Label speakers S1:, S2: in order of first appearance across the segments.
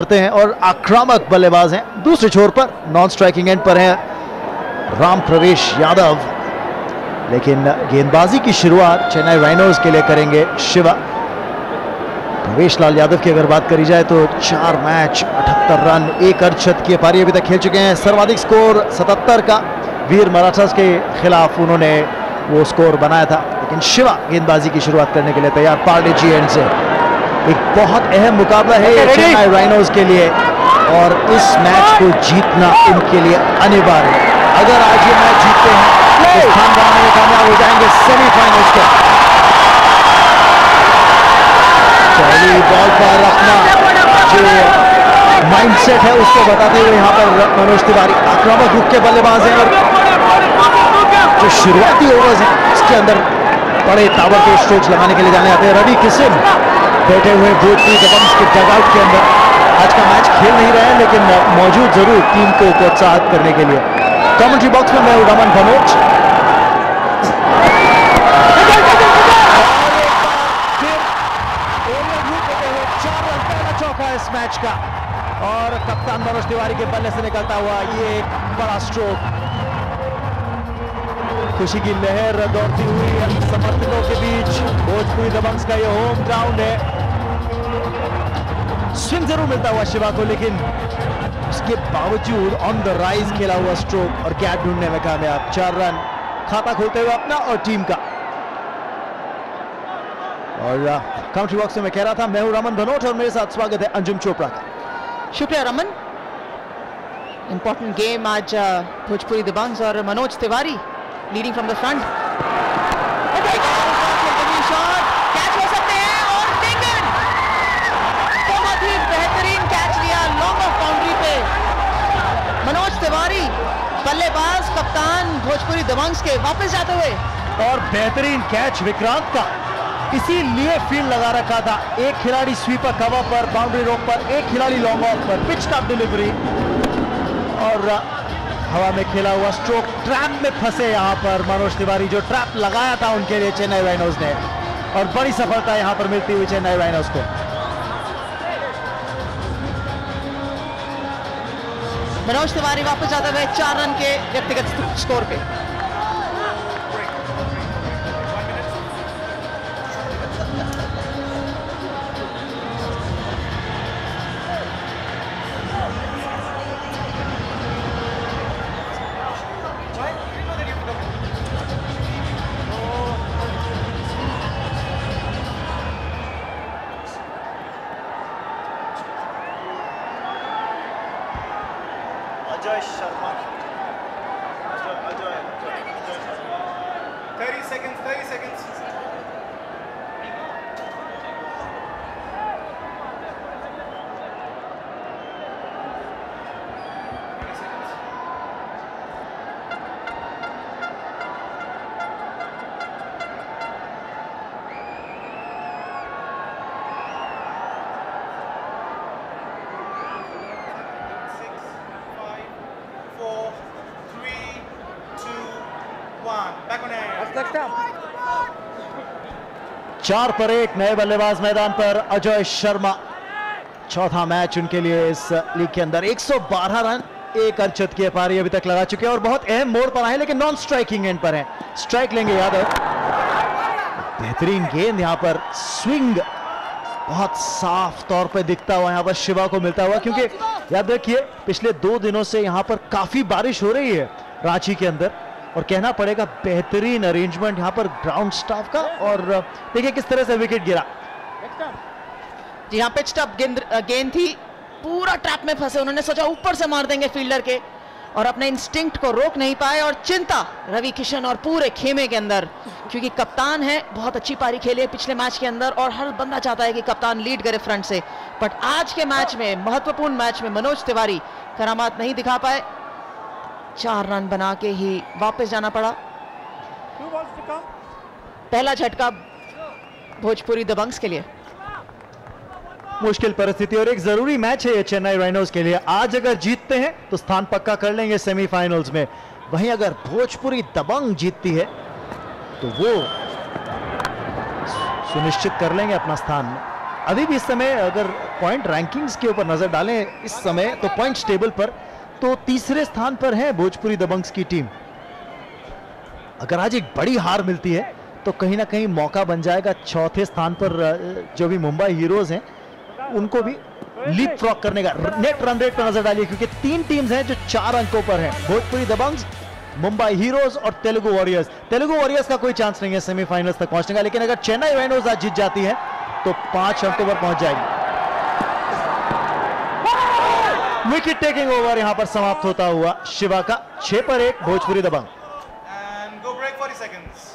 S1: करते हैं और आक्रामक बल्लेबाज हैं। दूसरे छोर पर नॉन स्ट्राइकिंग एंड पर है राम प्रवेश यादव, लेकिन गेंदबाजी की शुरुआत चेन्नई राइनोज के लिए करेंगे शिवा। प्रवेश लाल यादव की अगर बात करी जाए तो 4 मैच 78 रन 1 अर्धशतकीय पारी अभी तक खेल चुके हैं। सर्वाधिक स्कोर 77 का वीर मराठास के खिलाफ उन्होंने वो स्कोर बनाया था, लेकिन शिवा गेंदबाजी की शुरुआत करने के लिए तैयार। पार्ले जी एंड से एक बहुत अहम मुकाबला है चेन्नई राइनोज के लिए और इस मैच को जीतना इनके लिए अनिवार्य है। अगर आज ये मैच जीतते हैं तो स्थान बनाने में कामयाब हो जाएंगे सेमीफाइनल्स के। पहली बॉल पर अपना जो माइंडसेट है उसको बताते हुए यहाँ पर मनोज तिवारी आक्रामक रुख के बल्लेबाज हैं और जो शुरुआती ओवर्स हैं उसके अंदर बड़े ताबड़तोड़ स्ट्रोक्स लगाने के लिए जाने आते हैं। रवि किशन बैठे हुए भोजपुरी दबंग्स के डगआउट के अंदर आज का मैच खेल नहीं रहे हैं, लेकिन मौजूद जरूर टीम को प्रोत्साहित करने के लिए। कमेंट्री बॉक्स में मैं हूं रमन भनोट। पहला चौका इस मैच का और कप्तान मनोज तिवारी के बल्ले से निकलता हुआ ये एक बड़ा स्ट्रोक। खुशी की लहर दौड़ती हुई समर्थकों के बीच भोजपुरी दबंग्स का ये होम ग्राउंड है। स्विंग जरूर मिलता हुआ शिवा को, लेकिन उसके बावजूद ऑन द राइज खेला हुआ स्ट्रोक और कैच ढूंढने में कामयाब। 4 रन खाता खोलते हुए अपना और टीम का। और काउंट्री बॉक्स में मैं कह रहा था मैं हूं रमन भनोट और मेरे साथ स्वागत है अंजुम चोपड़ा का।
S2: शुक्रिया रमन। इंपॉर्टेंट गेम आज भोजपुरी दबंग्स और Manoj Tiwari leading from the front. Shot catch हो सकते हैं और टेकन। बहुत ही बेहतरीन कैच लिया लॉन्ग ऑफ बाउंड्री पे मनोज तिवारी, बल्लेबाज कप्तान भोजपुरी दबंग्स के वापस जाते हुए।
S1: और बेहतरीन कैच विक्रांत का, इसीलिए फील्ड लगा रखा था। एक खिलाड़ी स्वीपर कवर पर बाउंड्री रोक पर, एक खिलाड़ी लॉन्ग ऑफ पर, पिच टॉप डिलीवरी और हवा में खेला हुआ स्ट्रोक। ट्रैप में फंसे यहां पर मनोज तिवारी, जो ट्रैप लगाया था उनके लिए चेन्नई राइनोज ने, और बड़ी सफलता यहां पर मिलती हुई चेन्नई राइनोज को।
S2: मनोज तिवारी वापस जाते हुए 4 रन के व्यक्तिगत स्कोर पे।
S3: Ajay Sharma. Ajay Sharma. 30 seconds. Back on air.
S1: 4 पर 1 नए बल्लेबाज मैदान पर अजय शर्मा। चौथा मैच उनके लिए इस लीग के अंदर। 112 रन 1 अर्धशतकीय पारी अभी तक लगा चुके हैं और बहुत अहम मोड़ पर आए, लेकिन नॉन स्ट्राइकिंग एंड पर हैं। स्ट्राइक लेंगे यादव। बेहतरीन गेंद यहां पर, स्विंग बहुत साफ तौर पर दिखता हुआ यहां पर शिवा को मिलता हुआ, क्योंकि याद रखिए पिछले 2 दिनों से यहां पर काफी बारिश हो रही है रांची के अंदर, और कहना पड़ेगा बेहतरीन अरेंजमेंट यहां पर ग्राउंड स्टाफ का। और देखिए किस तरह से विकेट गिरा।
S2: जी हाँ, पिच टॉप गेंद थी, पूरा ट्रैप में फंसे। उन्होंने सोचा ऊपर से मार देंगे फील्डर के, और अपने इंस्टिंक्ट को रोक नहीं पाए। और चिंता रवि किशन और पूरे खेमे के अंदर, क्योंकि कप्तान है, बहुत अच्छी पारी खेली है पिछले मैच के अंदर और हर बंदा चाहता है कि कप्तान लीड करे फ्रंट से। बट आज के मैच में, महत्वपूर्ण मैच में मनोज तिवारी करामात नहीं दिखा पाए। 4 रन बना के ही वापस जाना पड़ा। पहला झटका भोजपुरी दबंग्स के लिए।
S1: मुश्किल परिस्थिति और एक जरूरी मैच है ये चेन्नई राइनोज के लिए। आज अगर जीतते हैं तो स्थान पक्का कर लेंगे सेमीफाइनल्स में। वहीं अगर भोजपुरी दबंग जीतती है तो वो सुनिश्चित कर लेंगे अपना स्थान। अभी भी इस समय अगर पॉइंट रैंकिंग्स के ऊपर नजर डालें इस समय तो पॉइंट्स टेबल पर तो तीसरे स्थान पर है भोजपुरी दबंग्स की टीम। अगर आज एक बड़ी हार मिलती है तो कहीं ना कहीं मौका बन जाएगा चौथे स्थान पर जो भी मुंबई हीरोज हैं उनको भी लीप फ्रॉक करने का। नेट रन रेट पर नजर डालिए क्योंकि 3 टीम्स हैं जो 4 अंकों पर हैं, भोजपुरी दबंग्स, मुंबई हीरोज और तेलुगु वॉरियर्स। तेलुगु वॉरियर्स का कोई चांस नहीं है सेमीफाइनल्स तक पहुंचने का, लेकिन अगर चेन्नई राइनोज आज जीत जाती है तो 5 अंकों पर पहुंच जाएगी। विकेट टेकिंग ओवर यहां पर समाप्त होता हुआ शिवा का 6 पर 1 भोजपुरी दबंग।
S3: And go break 40 seconds.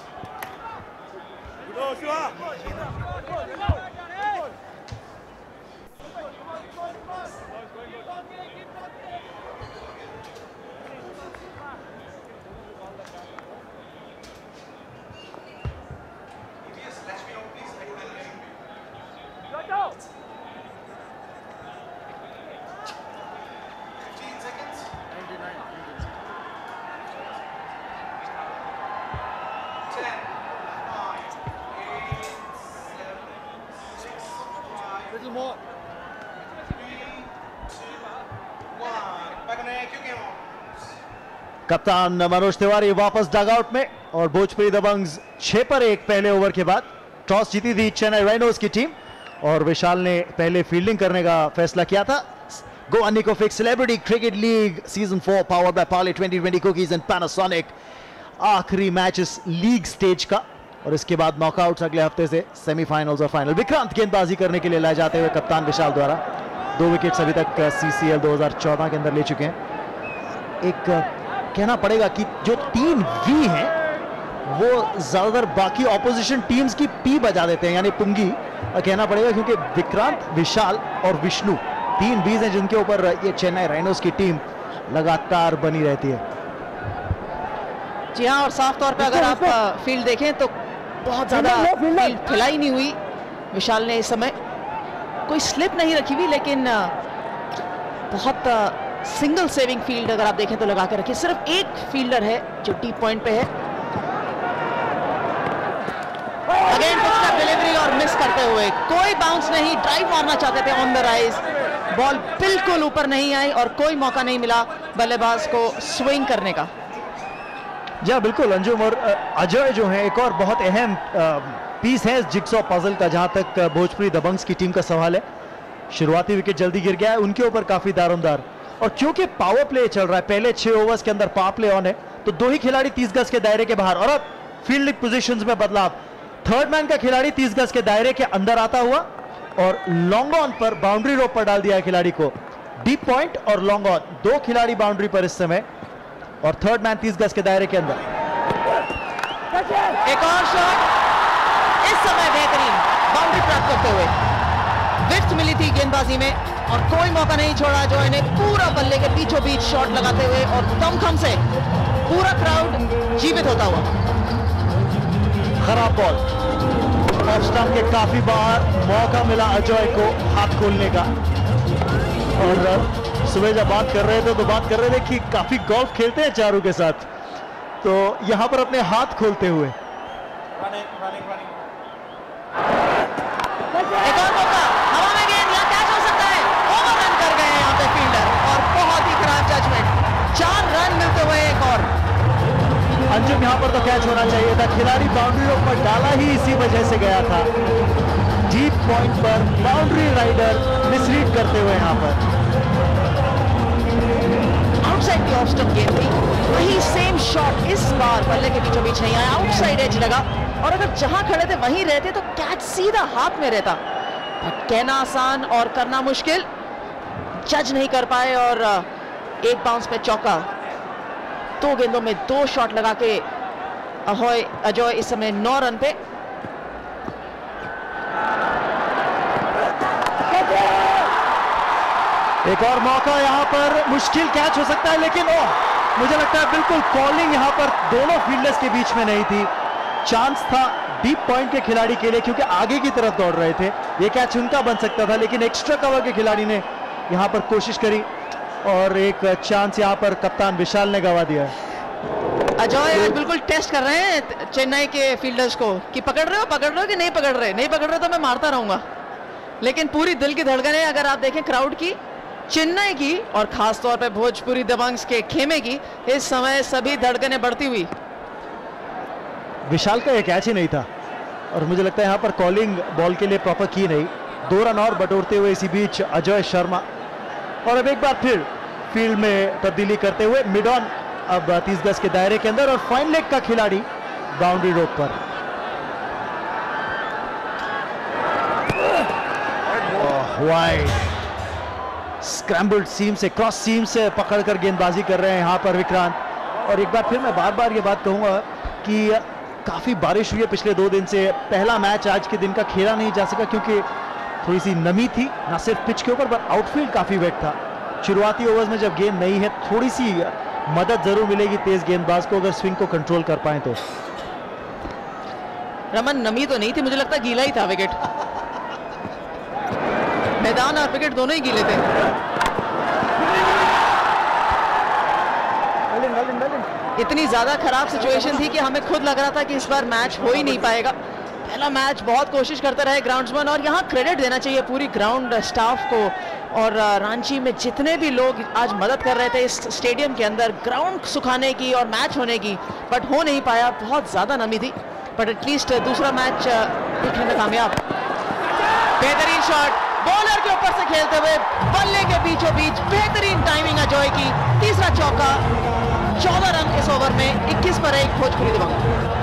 S3: Little more. 3, 2, 1. Back on air, cue game on.
S1: कप्तान मनोज तिवारी वापस डगआउट में और भोजपुरी दबंग्स 6 पर 1 पहले ओवर के बाद। टॉस जीती थी चेन्नई राइनोज की टीम और विशाल ने पहले फील्डिंग करने का फैसला किया था। गो निको fix celebrity cricket league season 4 powered by Parle 2020 cookies and Panasonic. आखिरी मैच इस लीग स्टेज का और इसके बाद नॉकआउट्स अगले हफ्ते से सेमीफाइनल्स और फाइनल। विक्रांत गेंदबाजी करने के लिए लाए जाते हुए कप्तान विशाल द्वारा 2 विकेट्स अभी तक सीसीएल 2014 के अंदर ले चुके हैं। एक कहना पड़ेगा कि जो 3 वी हैं वो ज्यादातर बाकी ऑपोजिशन टीम्स की पी बजा देते हैं, यानी पुंगी कहना पड़ेगा, क्योंकि विक्रांत, विशाल और विष्णु 3 वीज हैं जिनके ऊपर ये चेन्नई राइनोज की टीम लगातार बनी रहती है।
S2: जी हाँ, और साफ तौर पे अगर आप फील्ड देखें तो बहुत ज्यादा फील्ड फैलाई नहीं हुई। विशाल ने इस समय कोई स्लिप नहीं रखी हुई, लेकिन बहुत सिंगल सेविंग फील्ड अगर आप देखें तो लगा के रखी। सिर्फ एक फील्डर है जो डीप पॉइंट पे है। अगेन पिच डिलीवरी और मिस करते हुए, कोई बाउंस नहीं, ड्राइव मारना चाहते थे ऑन द राइज, बॉल बिल्कुल ऊपर नहीं आई और कोई मौका नहीं मिला बल्लेबाज को स्विंग करने का।
S1: जी बिल्कुल अंजुम, और अजय जो है एक और बहुत अहम पीस है इस जिगसॉ पजल का जहां तक भोजपुरी दबंग्स की टीम का सवाल है। शुरुआती विकेट जल्दी गिर गया है उनके ऊपर काफी दारोमदार, और क्योंकि पावर प्ले चल रहा है, पहले 6 ओवर्स के अंदर पावर प्ले ऑन है, तो 2 ही खिलाड़ी 30 गज के दायरे के बाहर। और अब फील्डिंग पोजीशंस में बदलाव, थर्ड मैन का खिलाड़ी 30 गज के दायरे के अंदर आता हुआ और लॉन्ग ऑन पर बाउंड्री रोप पर डाल दिया है खिलाड़ी को। डीप पॉइंट और लॉन्ग ऑन 2 खिलाड़ी बाउंड्री पर इस समय, और थर्ड मैन 30 गज के दायरे के अंदर।
S2: एक और शॉट इस समय बेहतरीन बाउंड्री प्राप्त करते हुए। विफ्ट मिली थी गेंदबाजी में और कोई मौका नहीं छोड़ा जो इन्हें पूरा बल्ले के बीचों बीच शॉट लगाते हुए, और दमखम से पूरा क्राउड जीवित होता हुआ।
S1: खराब बॉल, ऑफ स्टंप के काफी बार मौका मिला अजय को हाथ खोलने का। और सुबह जब बात कर रहे थे तो बात कर रहे थे कि काफी गोल्फ खेलते हैं चारू के साथ, तो यहां पर अपने हाथ खोलते हुए।
S2: एक और मौका, हवा में गेंद, या कैच हो सकता है, ओवररन कर गए यहां पे फील्डर, और बहुत ही खराब जजमेंट। 4 रन मिलते हुए एक और।
S1: अंजुम यहां पर तो कैच होना चाहिए था, खिलाड़ी बाउंड्री रोप पर डाला ही इसी वजह से गया था। डीप पॉइंट पर बाउंड्री राइडर मिसरीड करते हुए यहां पर
S2: आउटसाइड की ऑफ स्टंप गेंद थी, वही सेम शॉट इस बार बल्ले के बीचों बीच नहीं आया, आउटसाइड एज लगा, और अगर जहां खड़े थे वहीं रहते तो कैच सीधा हाथ में रहता। कहना आसान और करना मुश्किल, जज नहीं कर पाए और एक बाउंस पे चौका। 2 गेंदों में 2 शॉट लगा के अजय इस समय 9 रन पे।
S1: एक और मौका, यहां पर मुश्किल कैच हो सकता है, लेकिन मुझे लगता है बिल्कुल कॉलिंग यहां पर दोनों फील्डर्स के बीच में नहीं थी। चांस था डीप पॉइंट के खिलाड़ी के लिए क्योंकि आगे की तरफ दौड़ रहे थे, ये कैच उनका बन सकता था, लेकिन एक्स्ट्रा कवर के खिलाड़ी ने यहां पर कोशिश करी और एक चांस यहां पर कप्तान विशाल ने गवा दिया।
S2: अजय बिल्कुल टेस्ट कर रहे हैं चेन्नई के फील्डर्स को कि पकड़ रहे हो कि नहीं पकड़ रहे, नहीं पकड़ रहे तो मैं मारता रहूंगा। लेकिन पूरी दिल की धड़कनें अगर आप देखें क्राउड की, चेन्नई की और खास तौर पे भोजपुरी दबंग्स के खेमे की, इस समय सभी धड़कनें बढ़ती हुई।
S1: विशाल का ये कैच ही नहीं था और मुझे लगता है यहाँ पर कॉलिंग बॉल के लिए प्रॉपर की नहीं। 2 रन और बटोरते हुए इसी बीच अजय शर्मा, और अब एक बार फिर फील्ड में तब्दीली करते हुए मिड ऑन, अब 30 गज के दायरे के अंदर, और फाइन लेग का खिलाड़ी बाउंड्री रोड पर। वाइड स्क्रैम्बल्ड सीम से, क्रॉस सीम से पकड़कर गेंदबाजी कर रहे हैं यहाँ पर विक्रांत। और एक बार फिर मैं बार बार ये बात कहूंगा कि काफी बारिश हुई है पिछले 2 दिन से। पहला मैच आज के दिन का खेला नहीं जा सका क्योंकि थोड़ी सी नमी थी, ना सिर्फ पिच के ऊपर पर आउटफील्ड काफी वेट था। शुरुआती ओवर्स में जब गेंद नहीं है, थोड़ी सी मदद जरूर मिलेगी तेज गेंदबाज को अगर स्विंग को कंट्रोल कर पाए तो।
S2: रमन, नमी तो नहीं थी, मुझे लगता गीला ही था विकेट। मैदान और विकेट दोनों ही गीले थे। इतनी ज्यादा खराब सिचुएशन थी कि हमें खुद लग रहा था कि इस बार मैच हो ही नहीं पाएगा। पहला मैच बहुत कोशिश करते रहे ग्राउंड्समैन, और यहाँ क्रेडिट देना चाहिए पूरी ग्राउंड स्टाफ को। और रांची में जितने भी लोग आज मदद कर रहे थे इस स्टेडियम के अंदर ग्राउंड सुखाने की और मैच होने की, बट हो नहीं पाया, बहुत ज्यादा नमी थी। बट एटलीस्ट दूसरा मैच देखने में कामयाब। बेहतरीन शॉट बॉलर के ऊपर से खेलते हुए बल्ले के बीचों बीच, बेहतरीन टाइमिंग अजय की। तीसरा चौका, 14 रन इस ओवर में, 21 पर 1 भोजपुरी दबंग।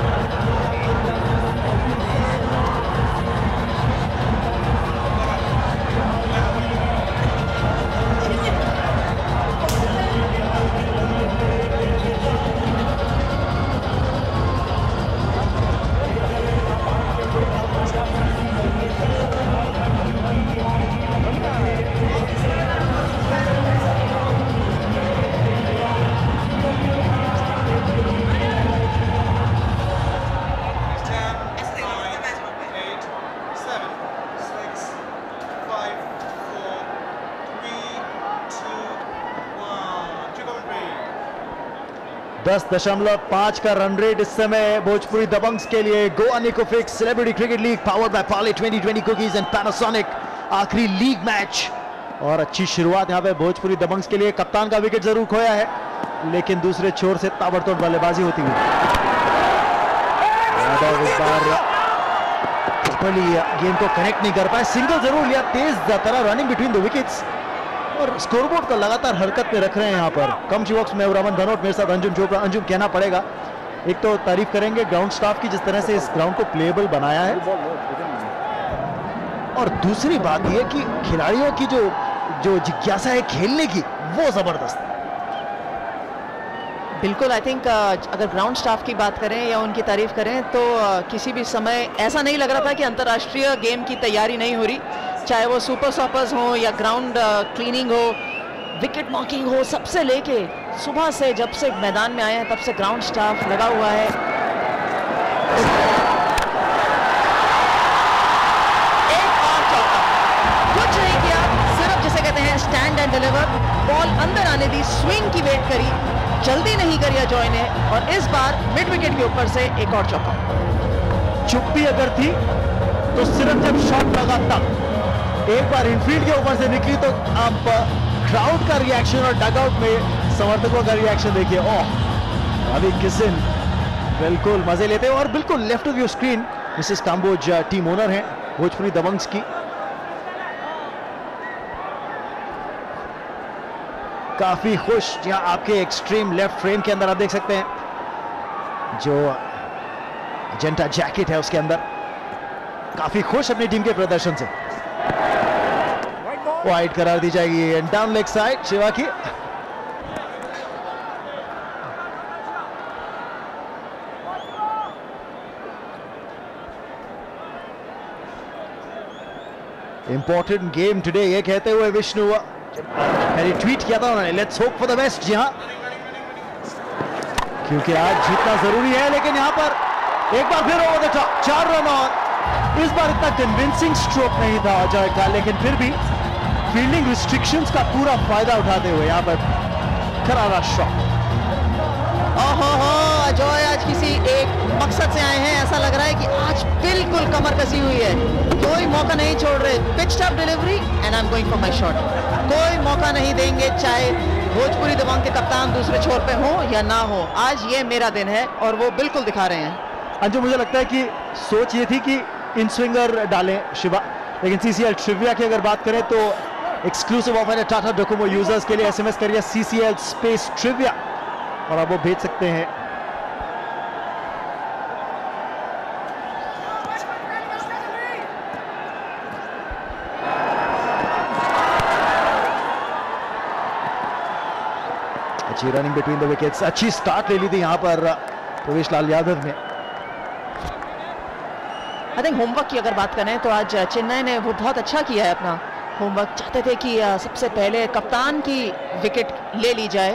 S1: दस 10.5 का रन रेट इस समय भोजपुरी दबंग्स के लिए। गोवा निकोफिक्स celebrity cricket league powered by Parle 2020 cookies and Panasonic, आखिरी लीग मैच। और अच्छी शुरुआत यहाँ पे भोजपुरी दबंग्स के लिए। कप्तान का विकेट जरूर खोया है, लेकिन दूसरे छोर से ताबड़तोड़ बल्लेबाजी होती हुई। इस बार गेंद को कनेक्ट नहीं कर पाए, सिंगल जरूर लिया, तेज तरह रनिंग बिटवीन द विकेट्स, और स्कोरबोर्ड को लगातार हरकत में रख रहे हैं यहाँ पर। कमेंट्री बॉक्स में रमन धनोट, मेरे साथ अंजुम चोपड़ा। अंजुम, कहना पड़ेगा, एक तो तारीफ करेंगे ग्राउंड स्टाफ की जिस तरह से इस ग्राउंड को प्लेएबल बनाया है, और दूसरी बात यह कि खिलाड़ियों की जो जिज्ञासा है खेलने की, वो जबरदस्त।
S2: बिल्कुल, आई थिंक अगर ग्राउंड स्टाफ की बात करें या उनकी तारीफ करें तो किसी भी समय ऐसा नहीं लग रहा था कि अंतर्राष्ट्रीय गेम की तैयारी नहीं हो रही। चाहे वो सुपर सॉपर्स हो या ग्राउंड क्लीनिंग हो, विकेट मार्किंग हो, सबसे लेके सुबह से जब से मैदान में आए हैं तब से ग्राउंड स्टाफ लगा हुआ है। एक और चौका, कुछ नहीं किया, सिर्फ जिसे कहते हैं स्टैंड एंड डिलीवर। बॉल अंदर आने दी, स्विंग की वेट करी, जल्दी नहीं करी अजय ने, और इस बार मिड विकेट के ऊपर से एक और चौका।
S1: चुप्पी अगर थी तो सिर्फ जब शॉट लगा तब। एक बार इनफील्ड के ऊपर से निकली तो आप क्राउड का रिएक्शन और डगआउट में समर्थकों का रिएक्शन देखिए। ओह, अभी किसिन बिल्कुल मजे लेते हैं। और बिल्कुल left of your screen Mrs Kamboj team owner हैं भोजपुरी दबंग्स की। काफी खुश, जहां आपके एक्सट्रीम लेफ्ट फ्रेम के अंदर आप देख सकते हैं जो जेंटा जैकेट है उसके अंदर, काफी खुश अपनी टीम के प्रदर्शन से। वाइड करार दी जाएगी डाउन लेग साइड शिवा की। इंपॉर्टेंट गेम टुडे, ये कहते हुए विष्णु, मैंने ट्वीट किया था उन्होंने, let's hope for the best. जी हाँ, क्योंकि आज जीतना जरूरी है। लेकिन यहां पर एक बार फिर ओवर द टॉप, 4 रन, और इस बार इतना कन्विंसिंग स्ट्रोक नहीं था अजय का, लेकिन फिर भी फील्डिंग रिस्ट्रिक्शंस का पूरा फायदा उठाते हुए यहां पर करारा शॉट।
S2: ओहो, अजय आज किसी एक मकसद से आए हैं। ऐसा लग रहा है कि आज बिल्कुल कमर कसी हुई है, कोई मौका नहीं छोड़ रहे। Pitch top delivery and I am going for my shot. कोई मौका नहीं देंगे, चाहे भोजपुरी दबंग के कप्तान दूसरे छोर पे हो या ना हो। आज ये मेरा दिन है और वो बिल्कुल दिखा रहे हैं।
S1: अंजू, मुझे लगता है कि सोच ये थी कि इन स्विंगर डालें शिवा, लेकिन सीसीएल ट्रिविया की अगर बात करें तो एक्सक्लूसिव ऑफर है टाटा डोकोमो यूजर्स के लिए। एसएमएस करिए CCL स्पेस ट्रिविया और आप वो भेज सकते हैं। अच्छी रनिंग बिटवीन द विकेट्स, अच्छी स्टार्ट ले ली थी यहां पर प्रवेश लाल यादव ने।
S2: आई थिंक होमवर्क की अगर बात करें तो आज चेन्नई ने वो बहुत अच्छा किया है अपना होमवर्क। चाहते थे कि सबसे पहले कप्तान की विकेट ले ली जाए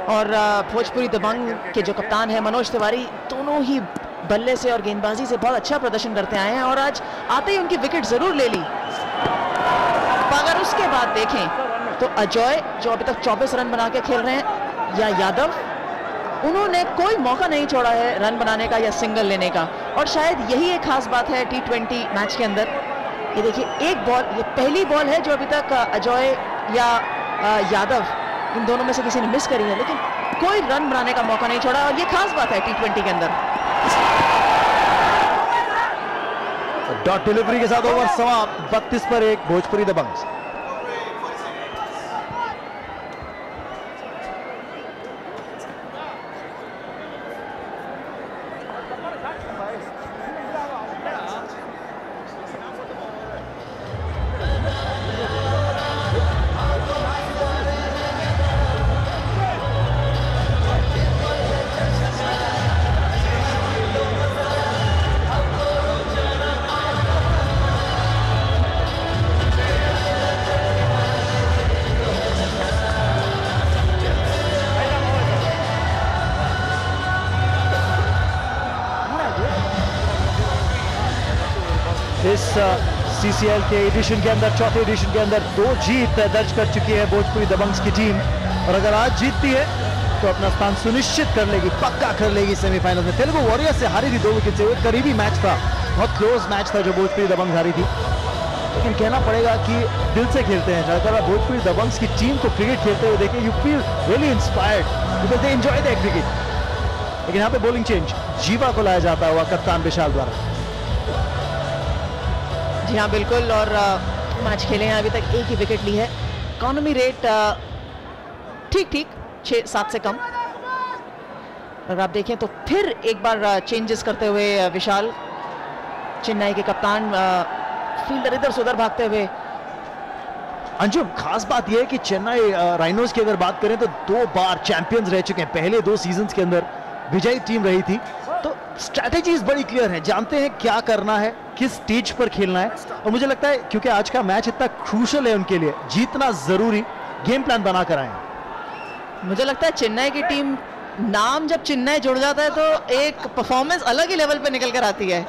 S2: और भोजपुरी दबंग के जो कप्तान है मनोज तिवारी, दोनों ही बल्ले से और गेंदबाजी से बहुत अच्छा प्रदर्शन करते आए हैं और आज आते ही उनकी विकेट जरूर ले ली। अगर उसके बाद देखें तो अजय जो अभी तक 24 रन बना के खेल रहे हैं, या यादव, उन्होंने कोई मौका नहीं छोड़ा है रन बनाने का या सिंगल लेने का। और शायद यही एक खास बात है T20 मैच के अंदर। ये देखिए, एक बॉल, ये पहली बॉल है जो अभी तक अजय या यादव, इन दोनों में से किसी ने मिस करी है, लेकिन कोई रन बनाने का मौका नहीं छोड़ा और ये खास बात है T20 के अंदर।
S1: डॉट डिलीवरी के साथ ओवर समाप्त, 32 पर 1 भोजपुरी दबंग। इस CCL के एडिशन के अंदर, चौथे एडिशन के अंदर 2 जीत दर्ज कर चुकी है भोजपुरी दबंग्स की टीम और अगर आज जीतती है तो अपना स्थान सुनिश्चित कर लेगी, पक्का कर लेगी सेमीफाइनल में। तेलुगु वॉरियर्स से हारी थी 2 विकेट से, एक करीबी मैच था, बहुत क्लोज मैच था जो भोजपुरी दबंग हारी थी, लेकिन कहना पड़ेगा कि दिल से खेलते हैं। अगर आप भोजपुरी दबंग्स की टीम को क्रिकेट खेलते हुए देखें, you feel really inspired because they enjoy the cricket. लेकिन यहाँ पे बॉलिंग चेंज, जीवा को लाया जाता हुआ कप्तान विशाल द्वारा।
S2: जी हाँ, बिल्कुल, और मैच खेले हैं, अभी तक एक ही विकेट ली है। इकोनॉमी रेट ठीक ठीक 6-7 से कम। अगर आप देखें तो फिर एक बार चेंजेस करते हुए विशाल, चेन्नई के कप्तान, फील्डर इधर से उधर भागते हुए।
S1: अंजुम, खास बात यह है कि चेन्नई राइनोज की अगर बात करें तो 2 बार चैंपियंस रह चुके हैं, पहले 2 सीजन्स के अंदर विजयी टीम रही थी, तो स्ट्रैटेजीज बड़ी क्लियर है, जानते हैं क्या करना है, किस स्टेज पर खेलना है। और मुझे लगता है क्योंकि आज का मैच इतना क्रूशल है उनके लिए, जीतना जरूरी, गेम प्लान बना कर आए हैं।
S2: मुझे लगता है चेन्नई की टीम, नाम जब चेन्नई जुड़ जाता है तो एक परफॉर्मेंस अलग ही लेवल पे निकल कर आती है।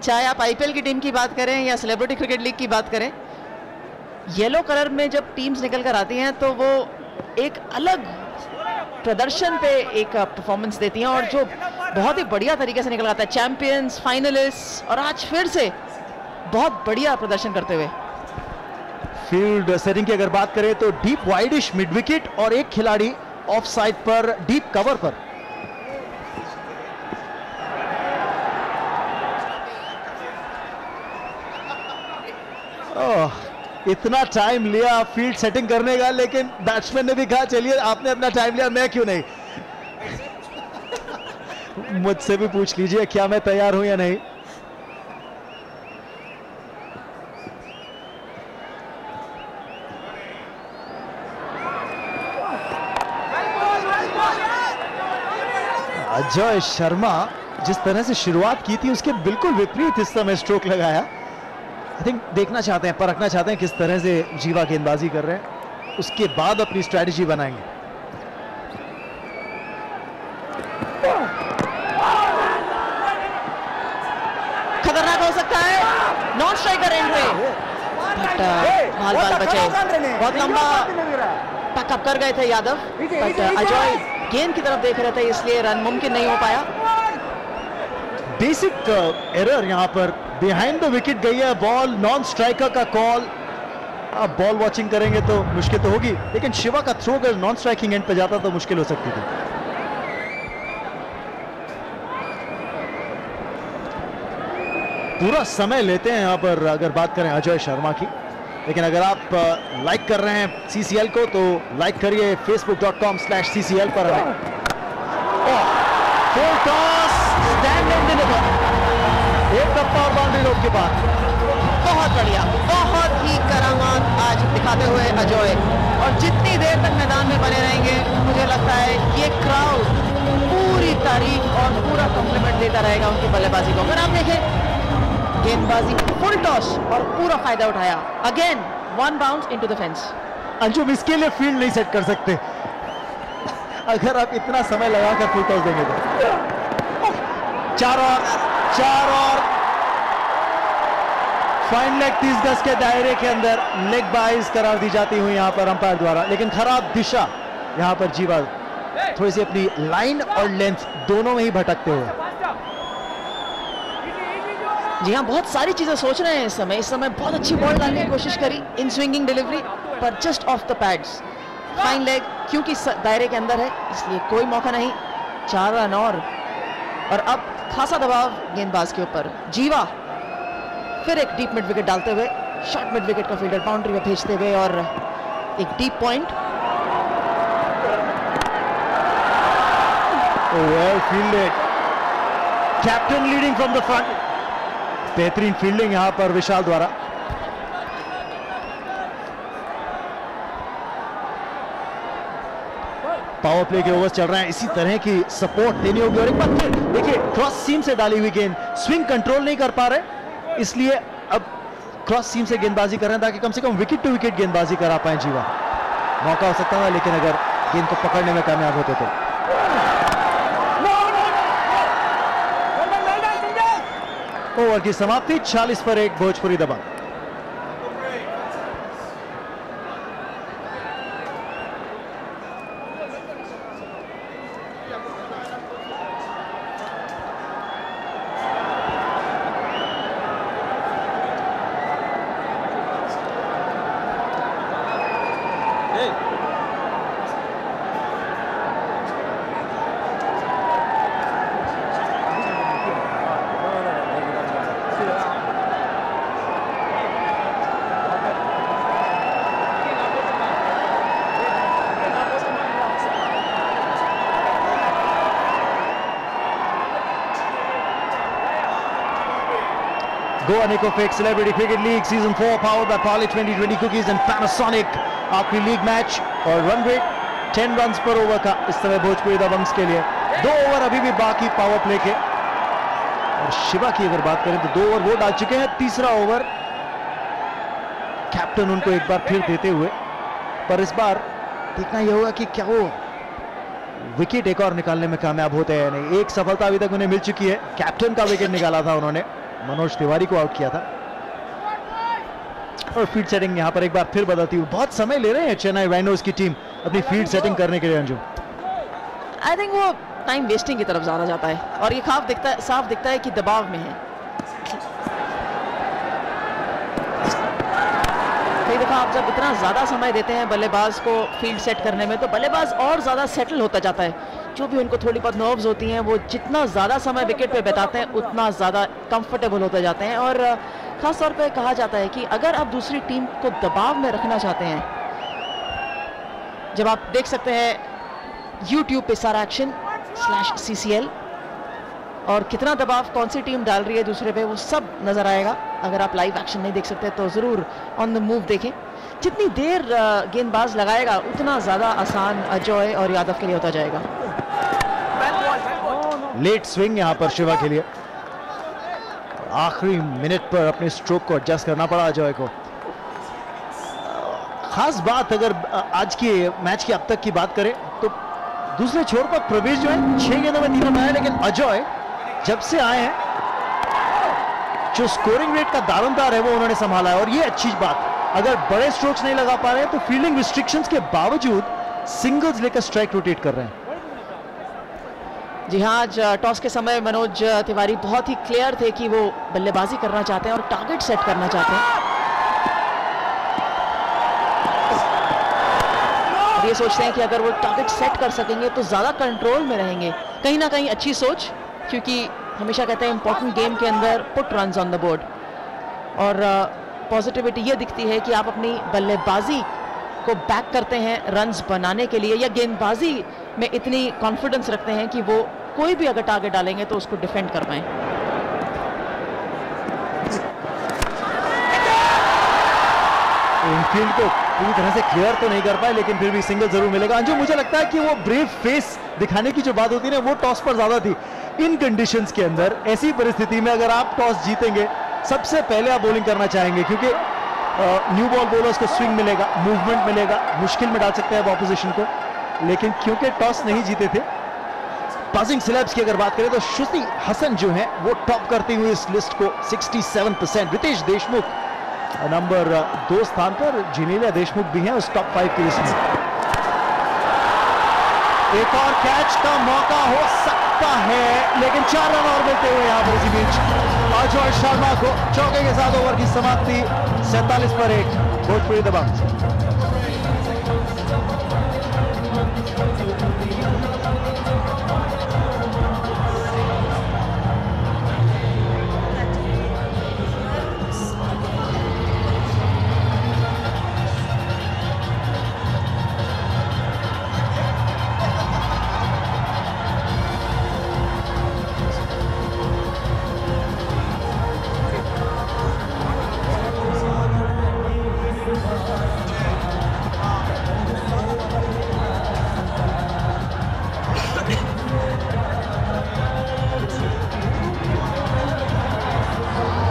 S2: चाहे आप IPL की टीम की बात करें या सेलिब्रिटी क्रिकेट लीग की बात करें, येलो कलर में जब टीम्स निकल कर आती हैं तो वो एक अलग प्रदर्शन पे एक परफॉर्मेंस देती हैं और जो बहुत ही बढ़िया तरीके से निकल आता है। चैंपियंस, फाइनलिस्ट और आज फिर से बहुत बढ़िया प्रदर्शन करते हुए।
S1: फील्ड सेटिंग की अगर बात करें तो डीप वाइडिश मिड विकेट और एक खिलाड़ी ऑफ साइड पर डीप कवर पर। इतना टाइम लिया फील्ड सेटिंग करने का, लेकिन बैट्समैन ने भी कहा चलिए आपने अपना टाइम लिया, मैं क्यों नहीं। मुझसे भी पूछ लीजिए क्या मैं तैयार हूं या नहीं। अजय शर्मा जिस तरह से शुरुआत की थी उसके बिल्कुल विपरीत इस समय स्ट्रोक लगाया। आई थिंक देखना चाहते हैं, परखना चाहते हैं किस तरह से जीवा गेंदबाजी कर रहे हैं, उसके बाद अपनी स्ट्रेटजी बनाएंगे।
S2: खतरनाक हो सकता है, नॉन स्ट्राइकर एंट्री, बट बाल बचे, बहुत लंबा पैकअप कर गए थे यादव, बट अजय गेंद की तरफ देख रहे थे इसलिए रन मुमकिन नहीं हो पाया।
S1: बेसिक एरर यहां पर, बिहाइंड द विकेट गई है बॉल, नॉन स्ट्राइकर का कॉल। अब बॉल वॉचिंग करेंगे तो मुश्किल तो होगी, लेकिन शिवा का थ्रो अगर नॉन स्ट्राइकिंग एंड पे जाता तो मुश्किल हो सकती थी। पूरा समय लेते हैं यहां पर अगर बात करें अजय शर्मा की, लेकिन अगर आप लाइक कर रहे हैं CCL को तो लाइक करिए facebook.com/CCL पर हमें। Full toss, stand and deliver, एक टप्पा और बाउंड्री रोड के बाद।
S2: बहुत बढ़िया, बहुत ही करामात आज दिखाते हुए अजय, और जितनी देर तक मैदान में बने रहेंगे मुझे लगता है ये क्राउड पूरी तारीफ और पूरा कॉम्प्लीमेंट देता रहेगा उनकी बल्लेबाजी को। अगर आप देखें गेंदबाजी, फुल टॉस और पूरा फायदा उठाया, again one bounce into the fence.
S1: Anjum इसके लिए फील्ड नहीं सेट कर सकते अगर आप इतना समय लगाकर फुल टॉस देंगे तो। चार और फाइन लेग 30 गज के दायरे के अंदर लेग बाइज करार दी जाती हुई यहां पर अंपायर द्वारा, लेकिन खराब दिशा यहां पर जीवा थोड़ी सी अपनी लाइन और लेंथ दोनों में ही भटकते हुए।
S2: जी हाँ, बहुत सारी चीजें सोच रहे हैं इस समय बहुत अच्छी बॉल डालने की कोशिश करी, इन स्विंगिंग डिलीवरी पर just of the pads. Fine leg क्योंकि दायरे के अंदर है इसलिए कोई मौका नहीं। 4 रन और अब खासा दबाव गेंदबाज के ऊपर। जीवा फिर एक डीप मिड विकेट डालते हुए, शॉर्ट मिड विकेट का फील्डर बाउंड्री में भेजते हुए और एक deep point.
S1: Well fielded, captain leading from the front. बेहतरीन फील्डिंग यहां पर विशाल द्वारा। पावर प्ले के ओवर्स चल रहे हैं, इसी तरह की सपोर्ट देनी होगी। और एक बार फिर देखिए क्रॉस सीम से डाली हुई गेंद, स्विंग कंट्रोल नहीं कर पा रहे, इसलिए अब क्रॉस सीम से गेंदबाजी कर रहे हैं ताकि कम से कम विकेट टू विकेट गेंदबाजी करा पाए जीवा। मौका हो सकता था, लेकिन अगर गेंद को पकड़ने में कामयाब होते तो। ओवर की समाप्ति, 40 पर 1 भोजपुरी दबंग। Go Nico Fix Celebrity Cricket League Season 4 powered by Parley 2020 Cookies and Panasonic। आखिरी लीग मैच और रन रेट 10 रन पर ओवर का इस समय भोजपुरी दबंग्स के लिए। 2 ओवर अभी भी बाकी पावर प्ले के। और शिवा की अगर बात करें तो 2 ओवर वो डाल चुके हैं, तीसरा ओवर कैप्टन उनको एक बार फिर देते हुए। पर इस बार देखना यह होगा कि क्या वो विकेट एक और निकालने में कामयाब होते हैं या नहीं। एक सफलता अभी तक उन्हें मिल चुकी है, कैप्टन का विकेट निकाला था उन्होंने, मनोज तिवारी को आउट किया था। और फील्ड सेटिंग यहां पर एक बार फिर बदलती हुई। बहुत समय ले रहे हैं चेन्नई राइनोज की टीम अपनी फील्ड सेटिंग करने के लिए। अंजुम,
S2: आई थिंक वो टाइम वेस्टिंग की तरफ ज्यादा जाता है और ये साफ दिखता है कि दबाव में है। कई दफा आप जब इतना ज्यादा समय देते हैं बल्लेबाज को फील्ड सेट करने में तो बल्लेबाज और ज्यादा सेटल होता जाता है। जो भी उनको थोड़ी बहुत नर्व्स होती हैं वो जितना ज़्यादा समय विकेट पे बिताते हैं उतना ज़्यादा कंफर्टेबल होते जाते हैं। और ख़ास तौर पे कहा जाता है कि अगर आप दूसरी टीम को दबाव में रखना चाहते हैं, जब आप देख सकते हैं YouTube पे सारा एक्शन /CCL और कितना दबाव कौन सी टीम डाल रही है दूसरे पे वो सब नज़र आएगा। अगर आप लाइव एक्शन नहीं देख सकते तो ज़रूर ऑन द मूव देखें। जितनी देर गेंदबाज लगाएगा उतना ज़्यादा आसान अजय और यादव के लिए होता जाएगा।
S1: लेट स्विंग यहां पर शिवा के लिए, आखिरी मिनट पर अपने स्ट्रोक को एडजस्ट करना पड़ा अजय को। खास बात अगर आज के मैच की अब तक की बात करें तो दूसरे छोर पर प्रवेश जो है 6 गेंदों में 3 रन आए, लेकिन अजय जब से आए हैं जो स्कोरिंग रेट का दारोमदार है वो उन्होंने संभाला है। और ये अच्छी बात, अगर बड़े स्ट्रोक्स नहीं लगा पा रहे हैं तो फील्डिंग रिस्ट्रिक्शंस के बावजूद सिंगल्स लेकर स्ट्राइक रोटेट कर रहे हैं।
S2: जी हाँ, आज टॉस के समय मनोज तिवारी बहुत ही क्लियर थे कि वो बल्लेबाजी करना चाहते हैं और टारगेट सेट करना चाहते हैं। ये सोचते हैं कि अगर वो टारगेट सेट कर सकेंगे तो ज़्यादा कंट्रोल में रहेंगे। कहीं ना कहीं अच्छी सोच, क्योंकि हमेशा कहते हैं इंपॉर्टेंट गेम के अंदर put runs on the board. और पॉजिटिविटी ये दिखती है कि आप अपनी बल्लेबाजी को बैक करते हैं रन्स बनाने के लिए, या गेंदबाजी में इतनी कॉन्फिडेंस रखते हैं कि वो कोई भी अगर टारगेट डालेंगे तो उसको डिफेंड कर पाएं।
S1: इनफील्ड को पूरी तरह से क्लियर तो नहीं कर पाए, लेकिन फिर भी सिंगल जरूर मिलेगा। अंजू, मुझे लगता है कि वो ब्रेव फेस दिखाने की जो बात होती है ना, वो टॉस पर ज्यादा थी। इन कंडीशंस के अंदर, ऐसी परिस्थिति में अगर आप टॉस जीतेंगे, सबसे पहले आप बॉलिंग करना चाहेंगे, क्योंकि न्यू बॉल बॉलर्स को स्विंग मिलेगा, मूवमेंट मिलेगा, मुश्किल में डाल सकते हैं आप ऑपोजिशन को। लेकिन क्योंकि टॉस नहीं जीते थे, पासिंग सिलेब्स की अगर बात करें तो श्रुति हसन जो है वो टॉप करती हुई इस लिस्ट को 67%। रितेश देशमुख नंबर 2 स्थान पर, जिनेलिया देशमुख भी हैं उस टॉप 5 की लिस्ट में। एक और कैच का मौका हो सकता है, लेकिन 4 रन और मिलते हुए यहां पर इसी बीच अजय शर्मा को चौके के साथ ओवर की समाप्ति 47 पर 1। भोजपुरी दबंग।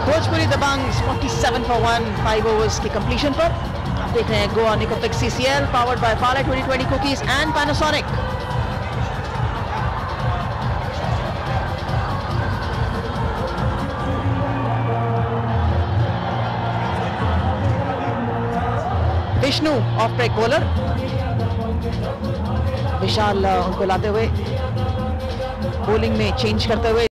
S2: भोजपुरी दबंग 47 for 1 5 ओवर्स की कंप्लीशन पर। आप देख रहे हैं गोवा निकोपिक CCL powered by Parle 2020 cookies and Panasonic. Vishnu off break bowler, Vishal उनको लाते हुए बॉलिंग में चेंज करते हुए